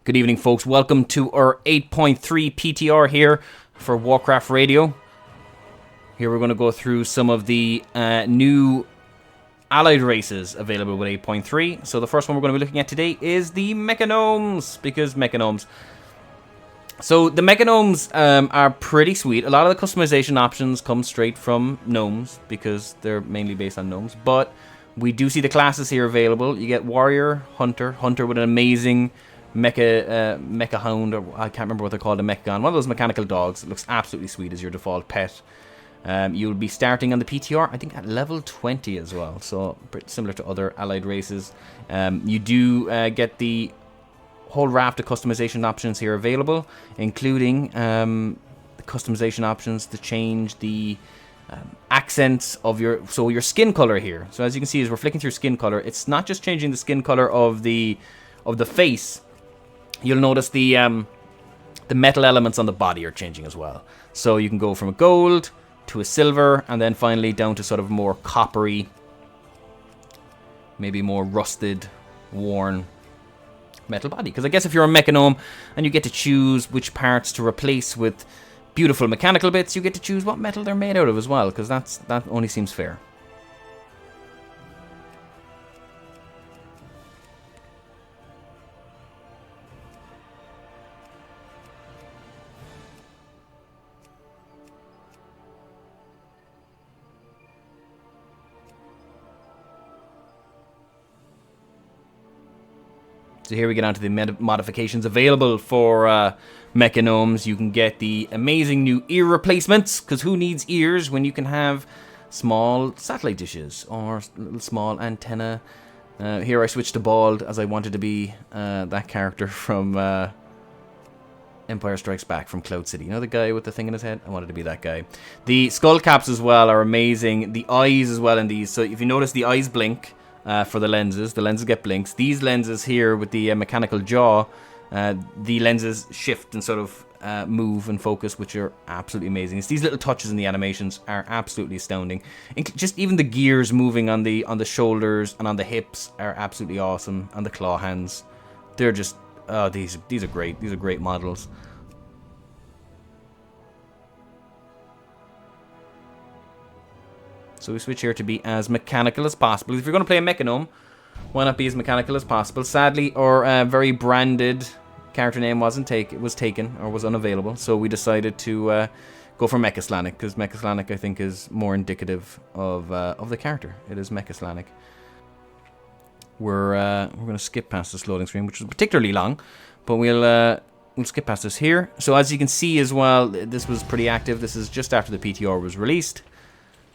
Good evening, folks. Welcome to our 8.3 PTR here for Warcraft Radio. Here we're going to go through some of the new allied races available with 8.3. So the first one we're going to be looking at today is the MechaGnomes, because MechaGnomes. So the MechaGnomes are pretty sweet. A lot of the customization options come straight from gnomes because they're mainly based on gnomes. But we do see the classes here available. You get Warrior, Hunter with an amazing Mecha Hound, or I can't remember what they're called, a Mechagon. One of those mechanical dogs. It looks absolutely sweet as your default pet. You'll be starting on the PTR, I think, at level 20 as well. So pretty similar to other allied races. You do get the whole raft of customization options here available, including the customization options to change the accents of your skin color here. So as you can see, as we're flicking through skin color, it's not just changing the skin color of the face. You'll notice the metal elements on the body are changing as well. So you can go from a gold to a silver, and then finally down to sort of more coppery, maybe more rusted, worn metal body. Because I guess if you're a Mechagnome and you get to choose which parts to replace with beautiful mechanical bits, you get to choose what metal they're made out of as well, because that only seems fair. So here we get on to the modifications available for Mechagnomes. You can get the amazing new ear replacements, because who needs ears when you can have small satellite dishes or little small antenna. Here I switched to bald as I wanted to be that character from Empire Strikes Back from Cloud City. You know the guy with the thing in his head? I wanted to be that guy. The skull caps as well are amazing. The eyes as well in these. So if you notice, the eyes blink. For the lenses get blinks. These lenses here with the mechanical jaw, the lenses shift and sort of move and focus, which are absolutely amazing. It's these little touches in the animations are absolutely astounding. Just even the gears moving on the shoulders and on the hips are absolutely awesome. And the claw hands, they're just these are great. These are great models. So we switch here to be as mechanical as possible. If you're going to play a Mechagnome, why not be as mechanical as possible? Sadly, our very branded character name was taken or was unavailable, so we decided to go for Mechaslanic, because Mechaslanic, I think, is more indicative of the character. It is Mechaslanic. We're going to skip past this loading screen, which was particularly long, but we'll skip past this here. So as you can see as well, this was pretty active. This is just after the PTR was released.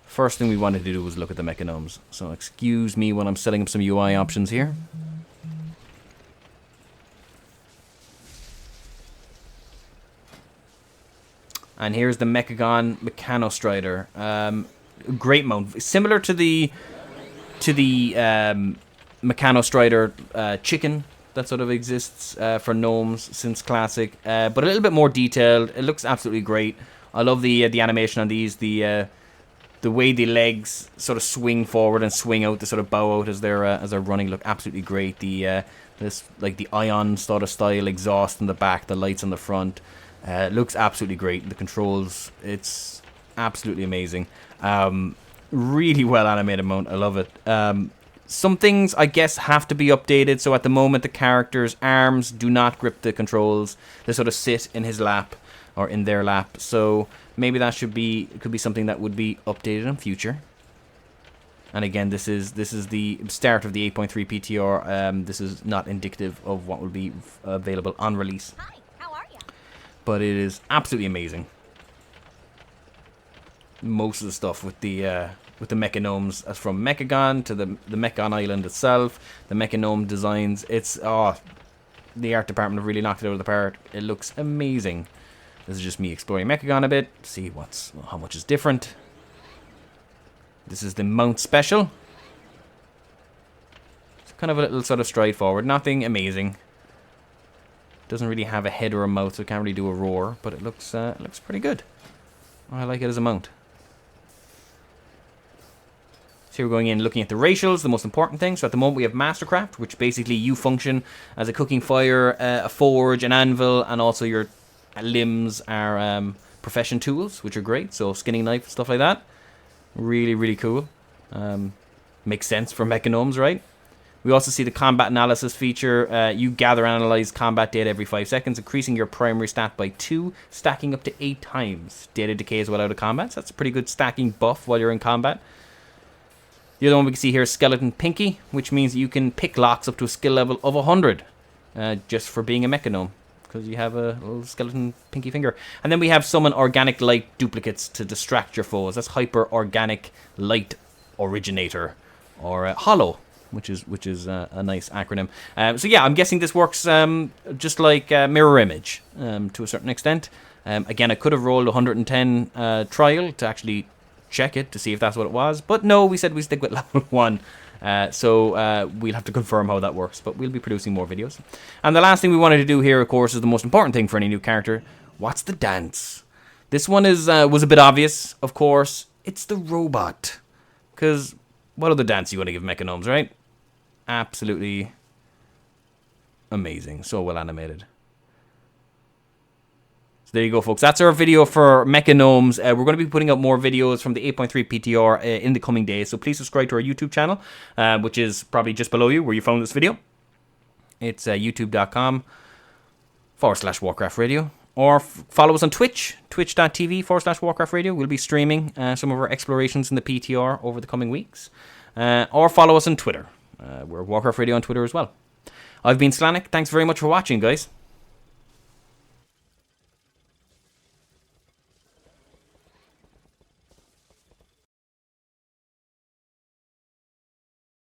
First thing we wanted to do was look at the Mechagnomes. So excuse me when I'm setting up some UI options here. And here's the Mechagon Mechanostrider. Great mount, similar to the Mechanostrider chicken that sort of exists for gnomes since Classic, but a little bit more detailed. It looks absolutely great. I love the animation on these. The way the legs sort of swing forward and swing out, to sort of bow out as they're running, look absolutely great. This like the Ion sort of style exhaust in the back, the lights on the front, looks absolutely great. The controls, it's absolutely amazing. Really well animated mount. I love it. Some things I guess have to be updated. So at the moment, the character's arms do not grip the controls. They sort of sit in his lap or in their lap. So maybe that could be something that would be updated in future. And again, this is the start of the 8.3 PTR. This is not indicative of what will be available on release. Hi, how are you? But it is absolutely amazing. Most of the stuff with the Mechagnomes, as from Mechagon to the Mechagon Island itself, the Mechagnome designs. It's the art department have really knocked it out of the park. It looks amazing. This is just me exploring Mechagon a bit, see how much is different. This is the mount special. It's kind of a little sort of stride forward, nothing amazing. Doesn't really have a head or a mouth, so it can't really do a roar, but it looks pretty good. I like it as a mount. So So we're going in looking at the racials, the most important thing. So at the moment we have Mastercraft, which basically you function as a cooking fire, a forge, an anvil, and also your limbs are profession tools, which are great. So skinning knife, stuff like that. Really, really cool. Makes sense for MechaGnomes, right? We also see the combat analysis feature. You gather and analyze combat data every 5 seconds, increasing your primary stat by 2, stacking up to 8 times. Data decays while out of combat, so that's a pretty good stacking buff while you're in combat. The other one we can see here is Skeleton Pinky, which means you can pick locks up to a skill level of 100, just for being a Mechagnome, because you have a little skeleton pinky finger. And then we have summon organic light duplicates to distract your foes. That's Hyper Organic Light Originator, or Hollow, which is a nice acronym. So yeah, I'm guessing this works just like Mirror Image to a certain extent. Again, I could have rolled 110 trial to actually check it to see if that's what it was, but no, we said we stick with level 1. So we'll have to confirm how that works, but we'll be producing more videos. And the last thing we wanted to do here, of course, is the most important thing for any new character. What's the dance? This one was a bit obvious, of course. It's the robot. Because what other dance you want to give MechaGnomes, right? Absolutely amazing. So well animated. So there you go, folks. That's our video for MechaGnomes. We're going to be putting out more videos from the 8.3 PTR in the coming days. So please subscribe to our YouTube channel, which is probably just below you where you found this video. It's youtube.com/Warcraft Radio. Or follow us on Twitch, twitch.tv/Warcraft Radio. We'll be streaming some of our explorations in the PTR over the coming weeks. Or follow us on Twitter. We're Warcraft Radio on Twitter as well. I've been Slanik. Thanks very much for watching, guys.